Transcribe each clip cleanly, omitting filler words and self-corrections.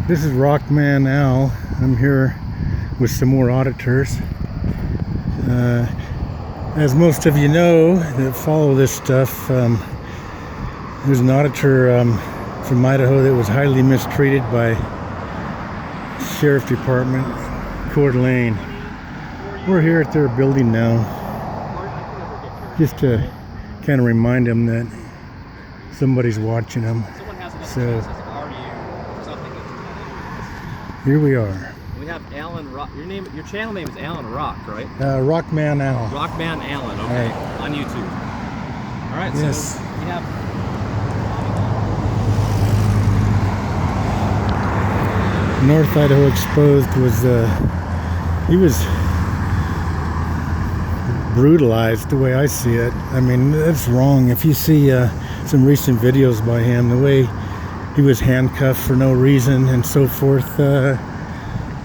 This is Rockman Al. I'm here with some more auditors. As most of you know that follow this stuff, there's an auditor from Idaho that was highly mistreated by Sheriff Department, Coeur d'Alene. We're here at their building now, just to kind of remind them that somebody's watching them. So here we are. We have Alan Rock. Your channel name is Alan Rock, right? Rockman Al. Rockman Alan. Okay. Right. On YouTube. All right. Yes. So we have. North Idaho Exposed was he was brutalized the way I see it. I mean, that's wrong. If you see some recent videos by him, the way he was handcuffed for no reason and so forth,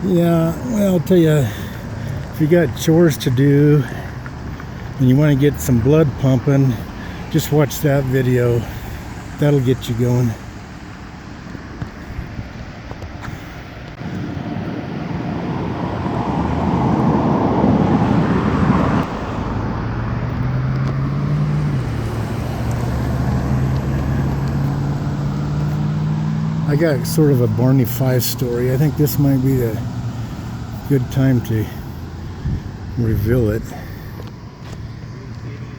yeah, well, I'll tell you, if you got chores to do and you want to get some blood pumping, just watch that video. That'll get you going. I got sort of a Barney Fife story. I think this might be the good time to reveal it.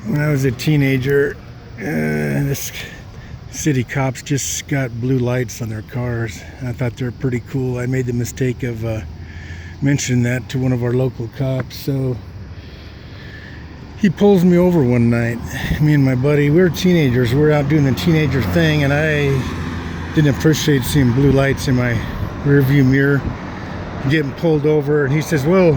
When I was a teenager, this city cops just got blue lights on their cars. I thought they were pretty cool. I made the mistake of mentioning that to one of our local cops. So he pulls me over one night. Me and my buddy, we were teenagers. We were out doing the teenager thing, and I didn't appreciate seeing blue lights in my rearview mirror, getting pulled over. And he says, well,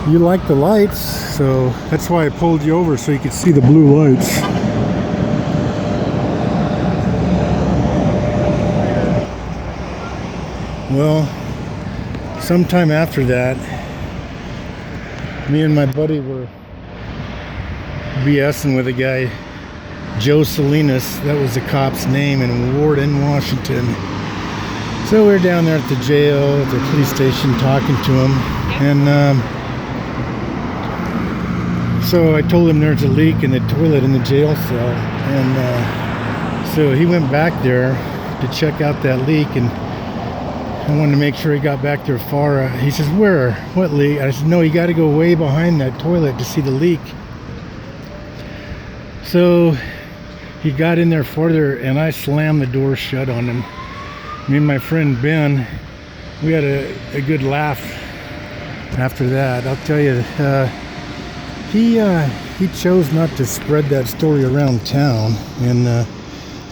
you like the lights, so that's why I pulled you over, so you could see the blue lights. Well, sometime after that, me and my buddy were BSing with a guy, Joe Salinas, that was the cop's name, in Warden, Washington. So we're down there at the jail, at the police station, talking to him. And so I told him there's a leak in the toilet in the jail cell. And so he went back there to check out that leak, and I wanted to make sure he got back there far. He says, where? What leak? I said, no, you got to go way behind that toilet to see the leak. So he got in there further, and I slammed the door shut on him. Me and my friend Ben, we had a good laugh after that. I'll tell you, he chose not to spread that story around town, and I'll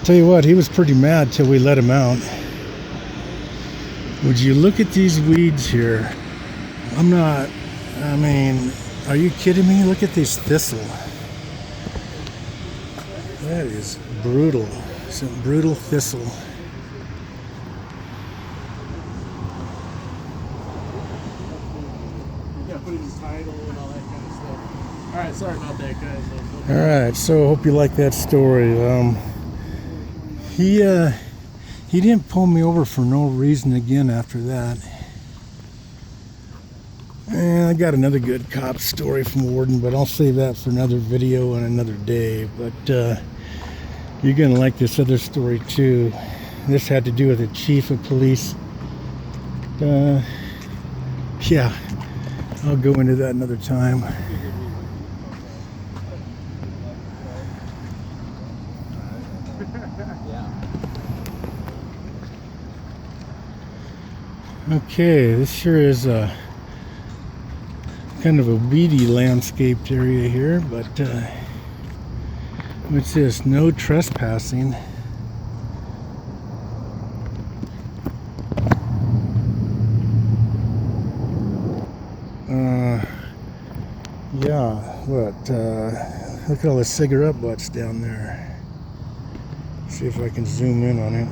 tell you what, he was pretty mad till we let him out. Would you look at these weeds here? I mean, are you kidding me? Look at this thistle. That is brutal. Some brutal thistle. Yeah, put in the title and all that kind of stuff. All right, sorry about that, guys. All right, so I hope you like that story. He didn't pull me over for no reason again after that. And I got another good cop story from Warden, but I'll save that for another video and another day. But you're gonna like this other story too. This had to do with the chief of police. Yeah, I'll go into that another time. Okay, this sure is a kind of a weedy landscaped area here, but what's this? No trespassing. Yeah, what? Look at all the cigarette butts down there. See if I can zoom in on it.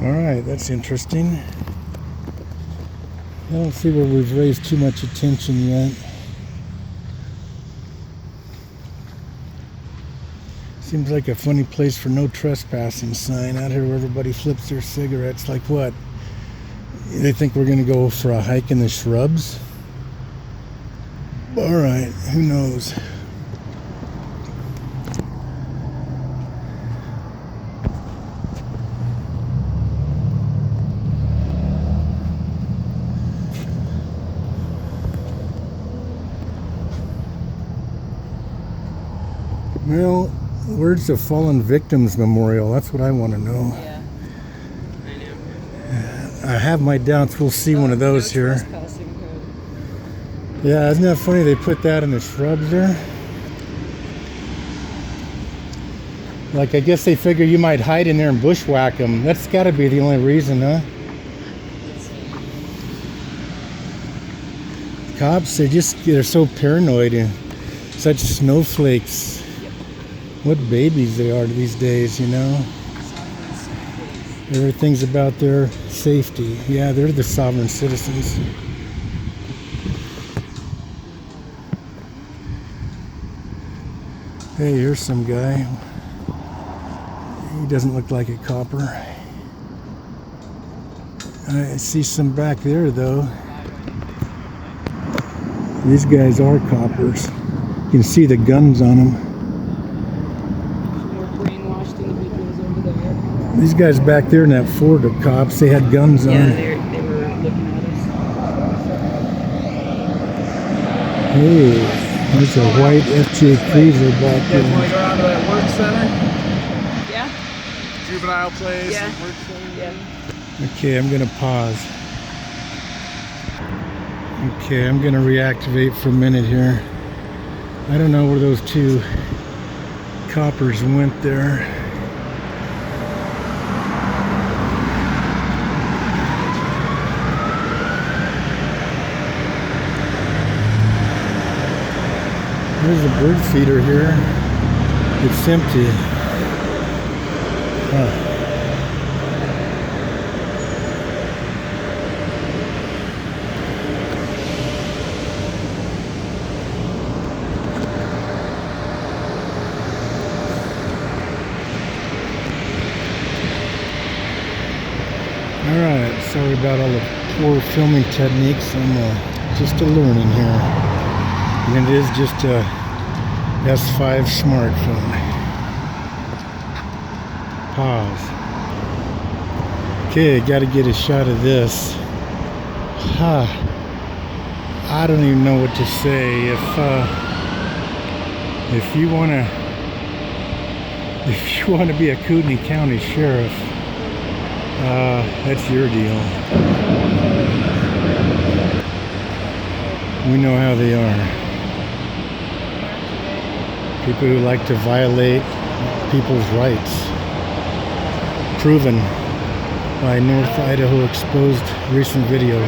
All right, that's interesting. I don't see where we've raised too much attention yet. Seems like a funny place for no trespassing sign out here where everybody flips their cigarettes. Like what? They think we're gonna go for a hike in the shrubs? Alright, who knows? Well, where's the Fallen Victims Memorial? That's what I want to know. Yeah, I know. I have my doubts we'll see one of those No here. trespassing code. Yeah, isn't that funny they put that in the shrubs there? Like, I guess they figure you might hide in there and bushwhack them. That's got to be the only reason, huh? Cops, they're so paranoid and such snowflakes. What babies they are these days, you know? Everything's about their safety. Yeah, they're the sovereign citizens. Hey, here's some guy. He doesn't look like a copper. I see some back there, though. These guys are coppers. You can see the guns on them. More brainwashed individuals over there. These guys back there in that Ford are cops. They had guns on. Yeah, they were looking at us. Hey, there's a white FJ Cruiser back You guys want to there. go around to that work center? Yeah? Juvenile place, Yeah. work center? Yeah. Okay, I'm gonna pause. Okay, I'm gonna reactivate for a minute here. I don't know where those two coppers went there. There's a bird feeder here. It's empty. Huh. Alright, sorry about all the poor filming techniques. I'm just a learning here. And it is just a S5 smartphone. Pause. Okay, got to get a shot of this. I don't even know what to say. If you want to be a Kootenai County sheriff, that's your deal. We know how they are. People who like to violate people's rights. Proven by North Idaho Exposed recent video.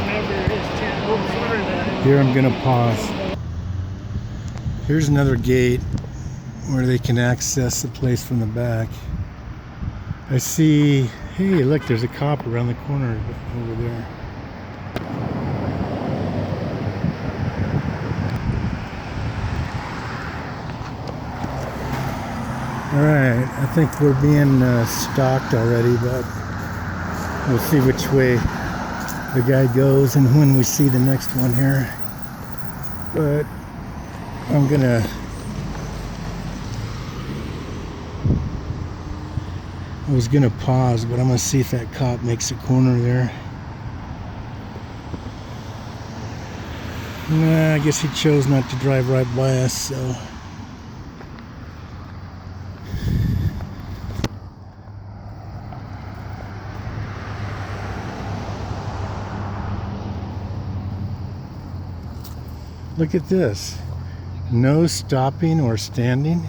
Here I'm gonna pause. Here's another gate where they can access the place from the back. I see, hey look, there's a cop around the corner over there. Alright, I think we're being stalked already, but we'll see which way the guy goes and when we see the next one here. But I was gonna pause, but I'm gonna see if that cop makes a corner there. Nah, I guess he chose not to drive right by us, so. Look at this. No stopping or standing.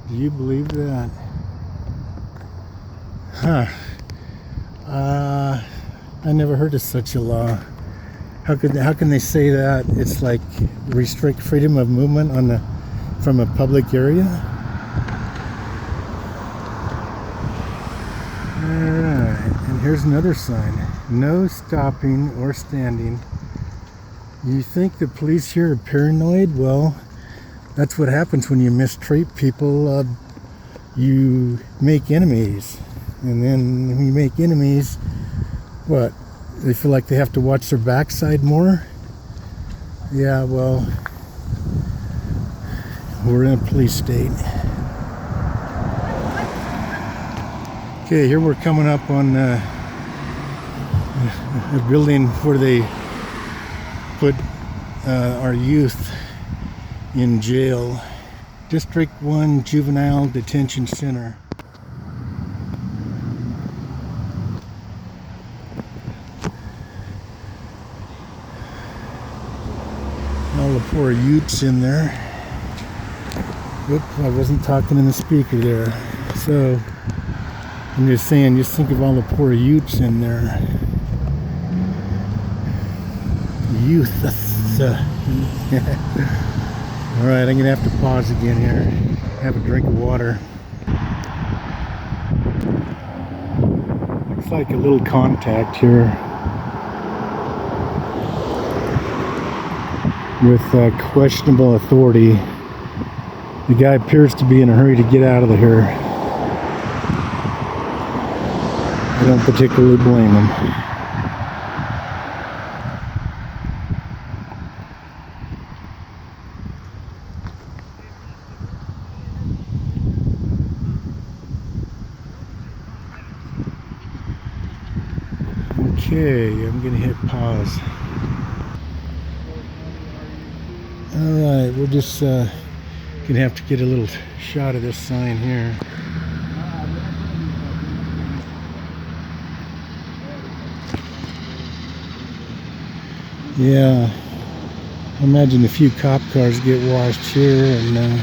Do you believe that? Huh. I never heard of such a law. How can they say that? It's like restrict freedom of movement from a public area? Alright, and here's another sign. No stopping or standing. You think the police here are paranoid? Well, that's what happens when you mistreat people. You make enemies. And then when you make enemies, what? They feel like they have to watch their backside more? Yeah, well, we're in a police state. Okay, here we're coming up on a building where they put our youth in jail. District 1 Juvenile Detention Center. All the poor youths in there. Whoop, I wasn't talking in the speaker there. So, I'm just saying, just think of all the poor youths in there. Youth. Alright, I'm going to have to pause again here. Have a drink of water. Looks like a little contact here with questionable authority. The guy appears to be in a hurry to get out of here. I don't particularly blame him. Okay, I'm gonna hit pause. Alright, we're just gonna have to get a little shot of this sign here. Yeah, I imagine a few cop cars get washed here, and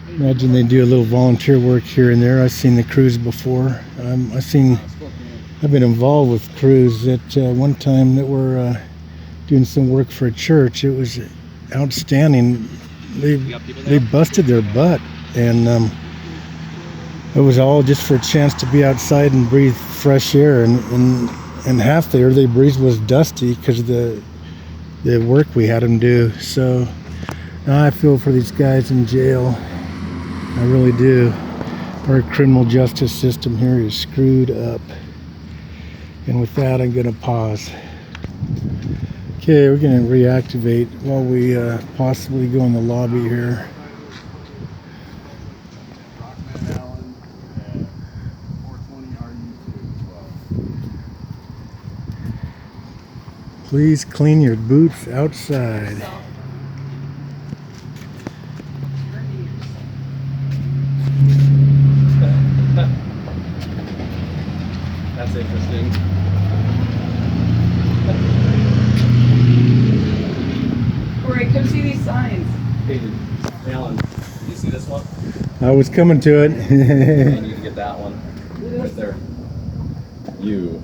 imagine they do a little volunteer work here and there. I've seen the crews before. I've been involved with crews at one time that were doing some work for a church. It was outstanding. They busted their butt, and it was all just for a chance to be outside and breathe fresh air. And half the air they breathed was dusty because of the work we had them do. So now I feel for these guys in jail. I really do. Our criminal justice system here is screwed up. And with that, I'm going to pause. Okay, we're going to reactivate while we possibly go in the lobby here. Allen, 420 RU2. Please clean your boots outside. That's interesting. Corey, come see these signs. Hey, Alan, did you see this one? I was coming to it. You need to get that one. Right there. You.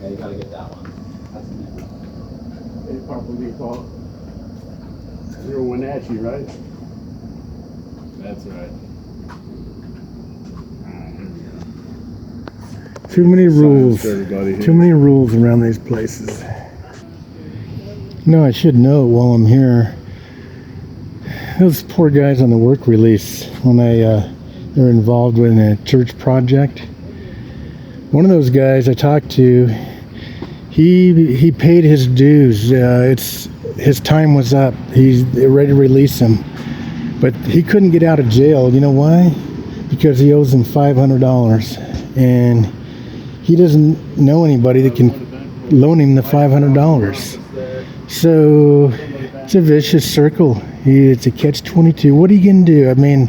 Yeah, you gotta get that one. That's it. They probably call it 0 Wenatchee, right? That's right. Too many rules. Everybody here. Too many rules around these places. No, I should know while I'm here. Those poor guys on the work release when they're involved in a church project. One of those guys I talked to, he paid his dues. His time was up. They're ready to release him, but he couldn't get out of jail. You know why? Because he owes them $500, and he doesn't know anybody that can loan him the $500. So it's a vicious circle. It's a catch-22. What are you going to do? I mean,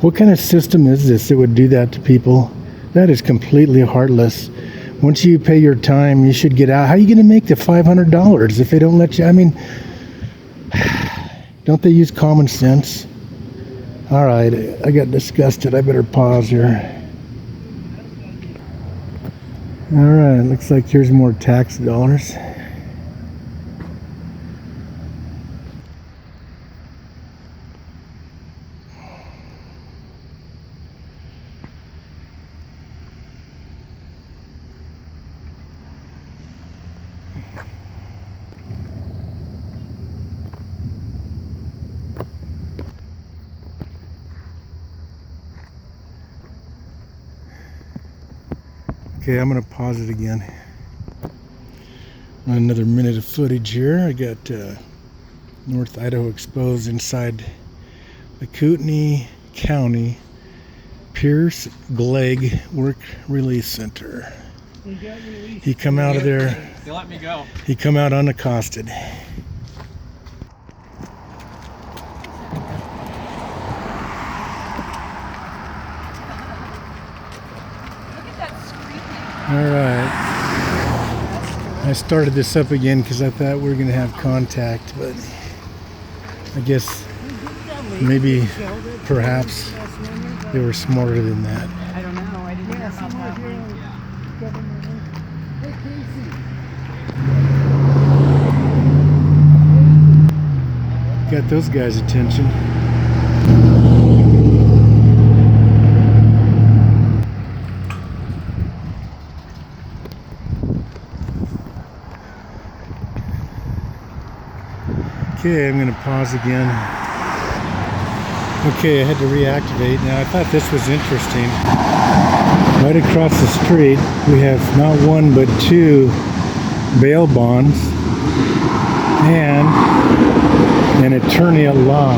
what kind of system is this that would do that to people? That is completely heartless. Once you pay your time, you should get out. How are you going to make the $500 if they don't let you? I mean, don't they use common sense? All right, I got disgusted. I better pause here. All right, looks like here's more tax dollars. Okay, I'm gonna pause it again. Another minute of footage here. I got North Idaho Exposed inside the Kootenai County Pierce Glegg Work Release Center. He come out of there. They let me go. He come out unaccosted. All right. I started this up again because I thought we were going to have contact, but I guess maybe, perhaps, they were smarter than that. I don't know. I didn't hear about that one. Got those guys' attention. Okay, I'm going to pause again. Okay, I had to reactivate. Now, I thought this was interesting. Right across the street, we have not one but two bail bonds and an attorney at law.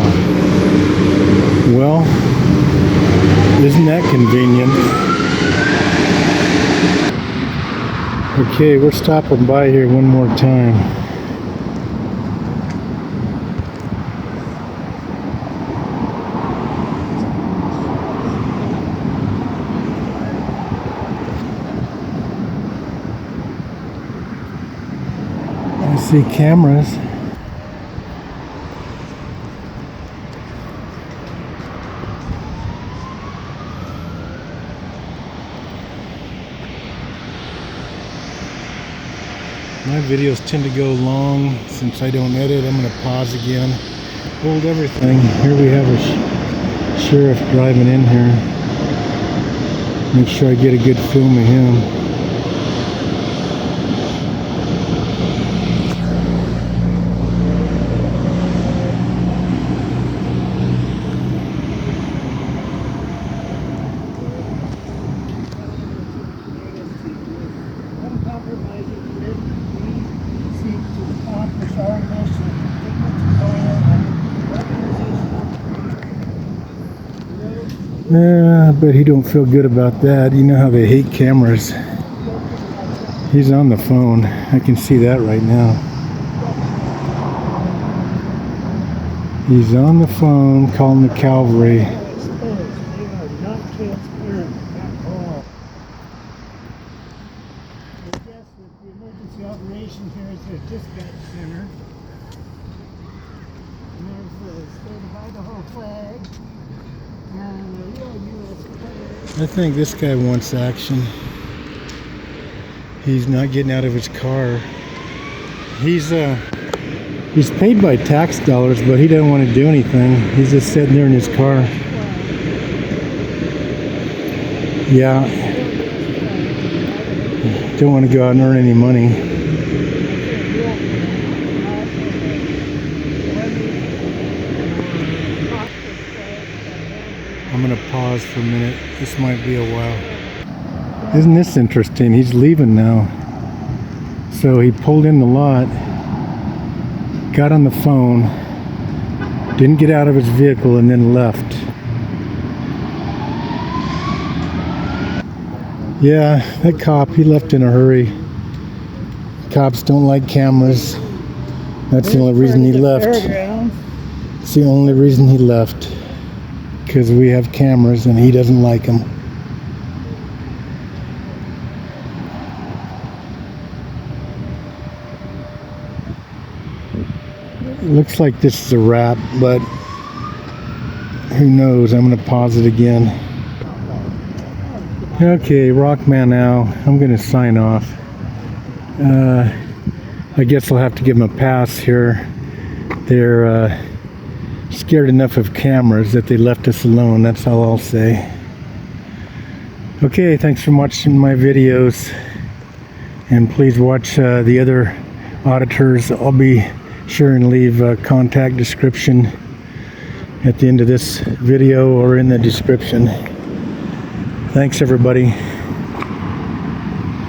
Well, isn't that convenient? Okay, we're stopping by here one more time. I see cameras. My videos tend to go long since I don't edit. I'm going to pause again. Hold everything. Here we have a sheriff driving in here. Make sure I get a good film of him. But he don't feel good about that. You know how they hate cameras. He's on the phone. I can see that right now. He's on the phone calling the cavalry. They are not transparent at all. I guess that the emergency operation here is a dispatch center. And there's the state of Idaho flag. And the real U.S. flag. I think this guy wants action. He's not getting out of his car. He's paid by tax dollars, but he doesn't want to do anything. He's just sitting there in his car. Yeah. Don't want to go out and earn any money. I'm going to pause for a minute. This might be a while. Isn't this interesting? He's leaving now. So he pulled in the lot, got on the phone, didn't get out of his vehicle, and then left. Yeah, that cop, he left in a hurry. Cops don't like cameras. That's the only reason he left. It's the only reason he left. Because we have cameras and he doesn't like them. Looks like this is a wrap, but who knows? I'm going to pause it again. Okay, Rockman now. I'm going to sign off. I guess I'll have to give them a pass here. They're scared enough of cameras that they left us alone. That's all I'll say. Okay, thanks for watching my videos. And please watch the other auditors. I'll be sure and leave a contact description at the end of this video or in the description. Thanks, everybody.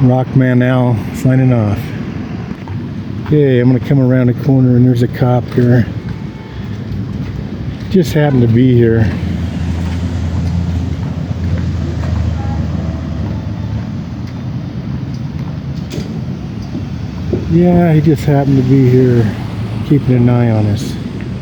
Rockman Al signing off. Okay, I'm gonna come around the corner and there's a cop here. Just happened to be here. Yeah, he just happened to be here keeping an eye on us.